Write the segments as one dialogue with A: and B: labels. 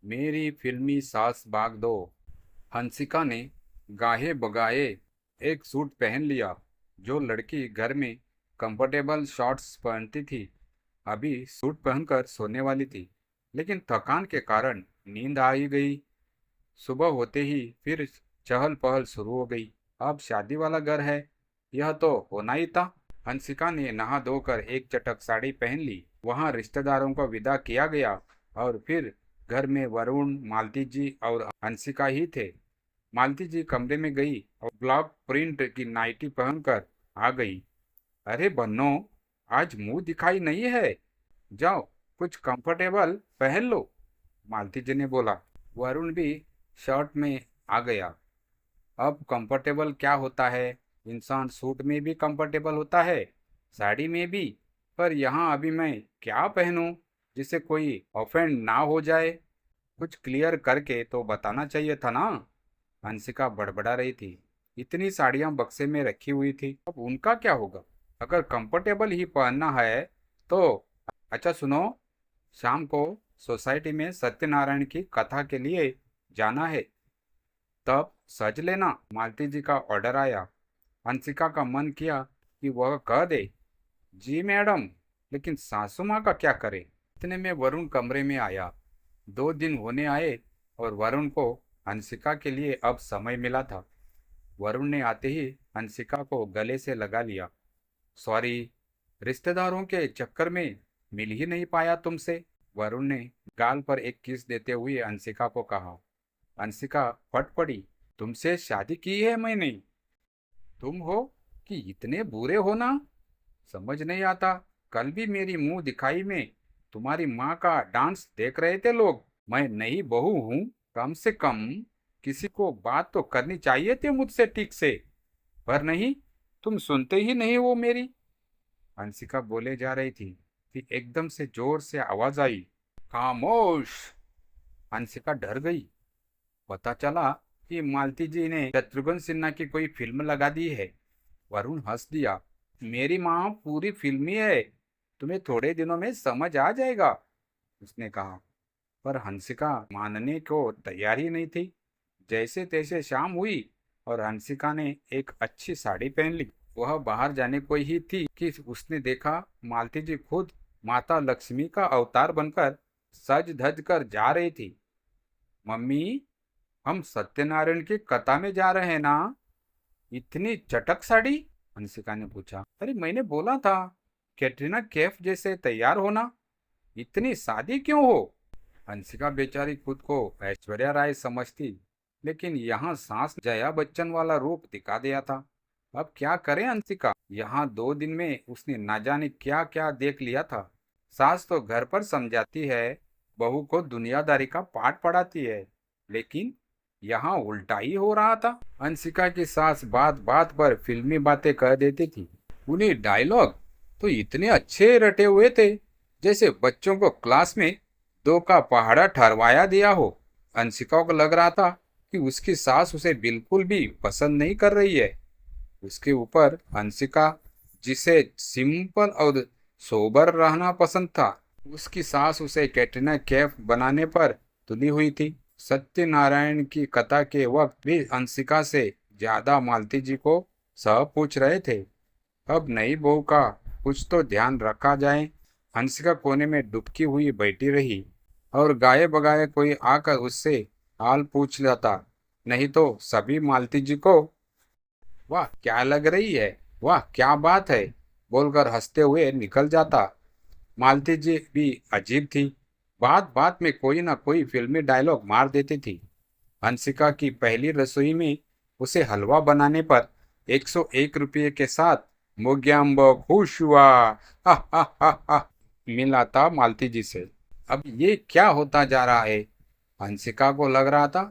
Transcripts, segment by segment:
A: मेरी फिल्मी सास भाग दो। हंसिका ने गाहे बगाए एक सूट पहन लिया। जो लड़की घर में कंफर्टेबल शॉर्ट्स पहनती थी, अभी सूट पहनकर सोने वाली थी, लेकिन थकान के कारण नींद आ ही गई। सुबह होते ही फिर चहल पहल शुरू हो गई। अब शादी वाला घर है, यह तो होना ही था। हंसिका ने नहा धोकर एक चटक साड़ी पहन ली। वहां रिश्तेदारों को विदा किया गया और फिर घर में वरुण, मालती जी और हंसिका ही थे। मालती जी कमरे में गई और ब्लॉक प्रिंट की नाइटी पहनकर आ गई। अरे बन्नो, आज मुंह दिखाई नहीं है, जाओ कुछ कंफर्टेबल पहन लो, मालती जी ने बोला। वरुण भी शर्ट में आ गया। अब कंफर्टेबल क्या होता है? इंसान सूट में भी कंफर्टेबल होता है, साड़ी में भी। पर यहाँ अभी मैं क्या पहनूं जिससे कोई ऑफेंड ना हो जाए? कुछ क्लियर करके तो बताना चाहिए था ना। हंसिका बड़बड़ा रही थी। इतनी साड़ियां बक्से में रखी हुई थी, अब उनका क्या होगा? अगर कंफर्टेबल ही पहनना है तो अच्छा सुनो, शाम को सोसाइटी में सत्यनारायण की कथा के लिए जाना है, तब सज लेना, मालती जी का ऑर्डर आया। हंसिका का मन किया कि वह कह दे, जी मैडम, लेकिन सासू माँ का क्या करे। इतने में वरुण कमरे में आया। 2 दिन होने आए और वरुण को हंसिका के लिए अब समय मिला था। वरुण ने आते ही हंसिका को गले से लगा लिया। सॉरी, रिश्तेदारों के चक्कर में मिल ही नहीं पाया तुमसे। वरुण ने गाल पर एक किस देते हुए हंसिका को कहा। हंसिका फट पड़ी। तुमसे शादी की है मैंने, तुम हो कि इतने बुरे हो ना? समझ नहीं आता। कल भी मेरी मुंह दिखाई में तुम्हारी माँ का डांस देख रहे थे लोग। मैं नई बहू हूँ, कम से कम किसी को बात तो करनी चाहिए थी मुझसे ठीक से, पर नहीं, तुम सुनते ही नहीं हो मेरी। हंसिका बोले जा रही थी कि एकदम से जोर से आवाज आई, खामोश। हंसिका डर गई। पता चला कि मालती जी ने शत्रुघ्न सिन्हा की कोई फिल्म लगा दी है। वरुण हंस दिया। मेरी माँ पूरी फिल्मी है, तुम्हें थोड़े दिनों में समझ आ जाएगा, उसने कहा। पर हंसिका मानने को तैयार ही नहीं थी। जैसे तैसे शाम हुई और हंसिका ने एक अच्छी साड़ी पहन ली। वह बाहर जाने को ही थी कि उसने देखा मालती जी खुद माता लक्ष्मी का अवतार बनकर सज धज कर जा रही थी। मम्मी, हम सत्यनारायण की कथा में जा रहे हैं ना? इतनी चटक साड़ी? हंसिका ने पूछा। अरे मैंने बोला था कैटरीना कैफ जैसे तैयार होना, इतनी सादी क्यों हो? हंसिका बेचारी खुद को ऐश्वर्या राय समझती, लेकिन यहाँ सांस जया बच्चन वाला रूप दिखा दिया था। अब क्या करें हंसिका? यहाँ 2 दिन में उसने ना जाने क्या क्या देख लिया था। सास तो घर पर समझाती है, बहू को दुनियादारी का पाठ पढ़ाती है, लेकिन यहाँ उल्टा ही हो रहा था। हंसिका की सास बात बात पर फिल्मी बातें कह देती थी। उन्हें डायलॉग तो इतने अच्छे रटे हुए थे, जैसे बच्चों को क्लास में 2 का पहाड़ा ठहरवाया दिया हो। हंसिका को लग रहा था कि उसकी सास उसे बिल्कुल भी पसंद नहीं कर रही है। उसके ऊपर हंसिका, जिसे सिंपल और सोबर रहना पसंद था, उसकी सास उसे कैटरीना कैफ बनाने पर तुली हुई थी। सत्यनारायण की कथा के वक्त भी हंसिका से ज्यादा मालती जी को सब पूछ रहे थे। अब नई बहू का कुछ तो ध्यान रखा जाए। हंसिका कोने में डुबकी हुई बैठी रही और गाये बगाए कोई आकर उससे हाल पूछ लेता, नहीं तो सभी मालती जी को वाह क्या लग रही है, वाह क्या बात है, बोलकर हंसते हुए निकल जाता। मालती जी भी अजीब थी, बात बात में कोई ना कोई फिल्मी डायलॉग मार देती थी। हंसिका की पहली रसोई में उसे हलवा बनाने पर 101 रुपये के साथ मोग्यांब खुश हुआ, हा हा हा हा, मिला था मालती जी से। अब ये क्या होता जा रहा है? हंसिका को लग रहा था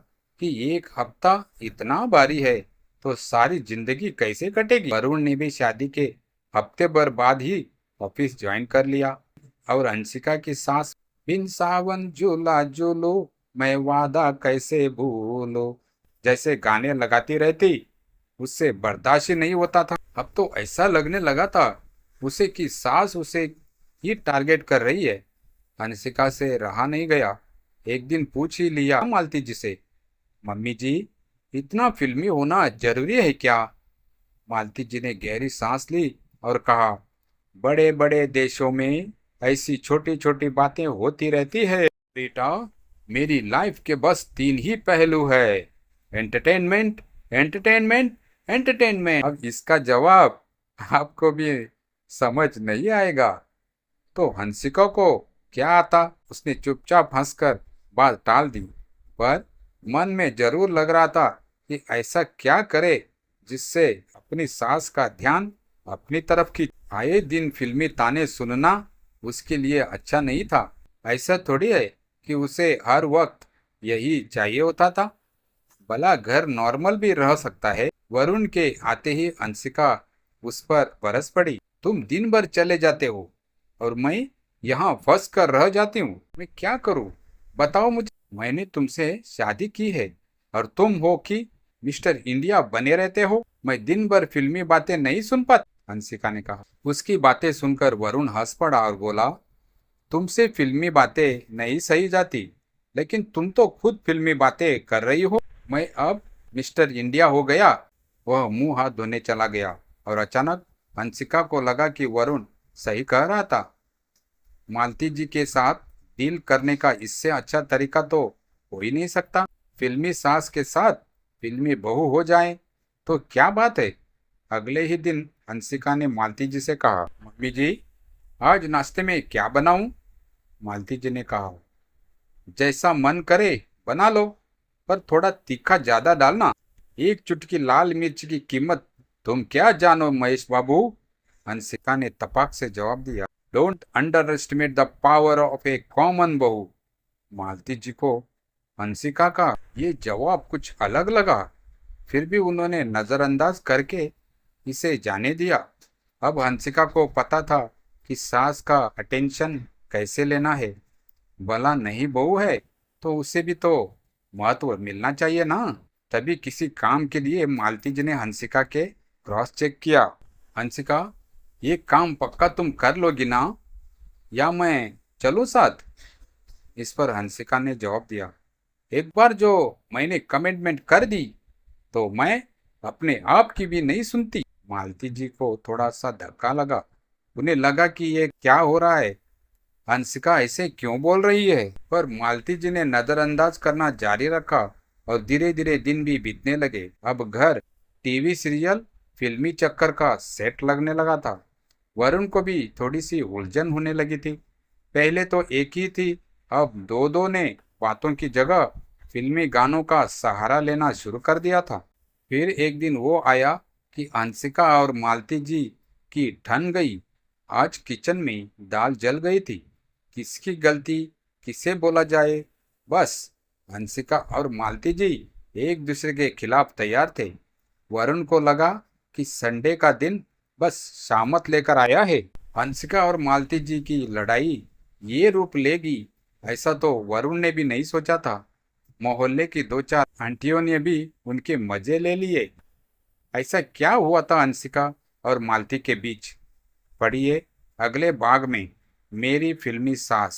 A: कि एक हफ्ता इतना भारी है तो सारी जिंदगी कैसे कटेगी। वरुण ने भी शादी के हफ्ते भर बाद ही ऑफिस ज्वाइन कर लिया और हंसिका की सास बिन सावन झूला झूलो, मैं वादा कैसे भूलो, जैसे गाने लगाती रहती, उससे बर्दाश्त ही नहीं होता था। अब तो ऐसा लगने लगा था उसे कि सास उसे ही टारगेट कर रही है। हंसिका से रहा नहीं गया। एक दिन पूछ ही लिया मालती जी से, मम्मी जी, इतना फिल्मी होना जरूरी है क्या? मालती जी ने गहरी सांस ली और कहा, बड़े बड़े देशों में ऐसी छोटी छोटी बातें होती रहती है बेटा। मेरी लाइफ के बस तीन ही पहलू है, एंटरटेनमेंट, एंटरटेनमेंट, एंटरटेनमेंट। अब इसका जवाब आपको भी समझ नहीं आएगा तो हंसिका को क्या आता? उसने चुपचाप हंसकर बात टाल दी, पर मन में जरूर लग रहा था कि ऐसा क्या करे जिससे अपनी सास का ध्यान अपनी तरफ खींचे। आए दिन फिल्मी ताने सुनना उसके लिए अच्छा नहीं था। ऐसा थोड़ी है कि उसे हर वक्त यही चाहिए होता था। भला घर नॉर्मल भी रह सकता है। वरुण के आते ही अंशिका उस पर बरस पड़ी। तुम दिन भर चले जाते हो और मैं यहाँ फंस कर रह जाती हूँ। मैं क्या करूँ? बताओ मुझे। मैंने तुमसे शादी की है और तुम हो कि मिस्टर इंडिया बने रहते हो। मैं दिन भर फिल्मी बातें नहीं सुन पाती, हंसिका ने कहा। उसकी बातें सुनकर वरुण हंस पड़ा और बोला, तुमसे फिल्मी बातें नहीं सही जाती, लेकिन तुम तो खुद फिल्मी बातें कर रही हो। मैं अब मिस्टर इंडिया हो गया। वह मुंह हाथ धोने चला गया और अचानक हंसिका को लगा कि वरुण सही कह रहा था। मालती जी के साथ डील करने का इससे अच्छा तरीका तो हो ही नहीं सकता। फिल्मी सास के साथ फिल्मी बहू हो जाए तो क्या बात है। अगले ही दिन हंसिका ने मालती जी से कहा, मम्मी जी, आज नाश्ते में क्या बनाऊं? मालती जी ने कहा, जैसा मन करे बना लो, पर थोड़ा तीखा ज्यादा डालना। एक चुटकी लाल मिर्च की कीमत तुम क्या जानो महेश बाबू? हंसिका ने तपाक से जवाब दिया, don't under estimate the power of A common बहू। मालती जी को हंसिका का ये जवाब कुछ अलग लगा, फिर भी उन्होंने नजरअंदाज करके इसे जाने दिया। अब हंसिका को पता था कि सास का अटेंशन कैसे लेना है। भला नहीं बहू है तो उसे भी तो महत्व मिलना चाहिए ना। तभी किसी काम के लिए मालती जी ने हंसिका के क्रॉस चेक किया। हंसिका, ये काम पक्का तुम कर लोगी ना, या मैं चलूं साथ? इस पर हंसिका ने जवाब दिया, एक बार जो मैंने कमिटमेंट कर दी तो मैं अपने आप की भी नहीं सुनती। मालती जी को थोड़ा सा धक्का लगा। उन्हें लगा कि ये क्या हो रहा है, हंसिका ऐसे क्यों बोल रही है। पर मालती जी ने नजरअंदाज करना जारी रखा और धीरे धीरे दिन भी बीतने लगे। अब घर टीवी सीरियल फिल्मी चक्कर का सेट लगने लगा था। वरुण को भी थोड़ी सी उलझन होने लगी थी। पहले तो एक ही थी, अब दो दो ने बातों की जगह फिल्मी गानों का सहारा लेना शुरू कर दिया था। फिर एक दिन वो आया कि हंसिका और मालती जी की ठन गई। आज किचन में दाल जल गई थी। किसकी गलती, किसे बोला जाए? बस हंसिका और मालती जी एक दूसरे के खिलाफ तैयार थे। वरुण को लगा कि संडे का दिन बस शामत लेकर आया है। हंसिका और मालती जी की लड़ाई ये रूप लेगी ऐसा तो वरुण ने भी नहीं सोचा था। मोहल्ले की दो चार आंटियों ने भी उनके मजे ले लिए। ऐसा क्या हुआ था हंसिका और मालती के बीच? पढ़िए अगले भाग में, मेरी फिल्मी सास।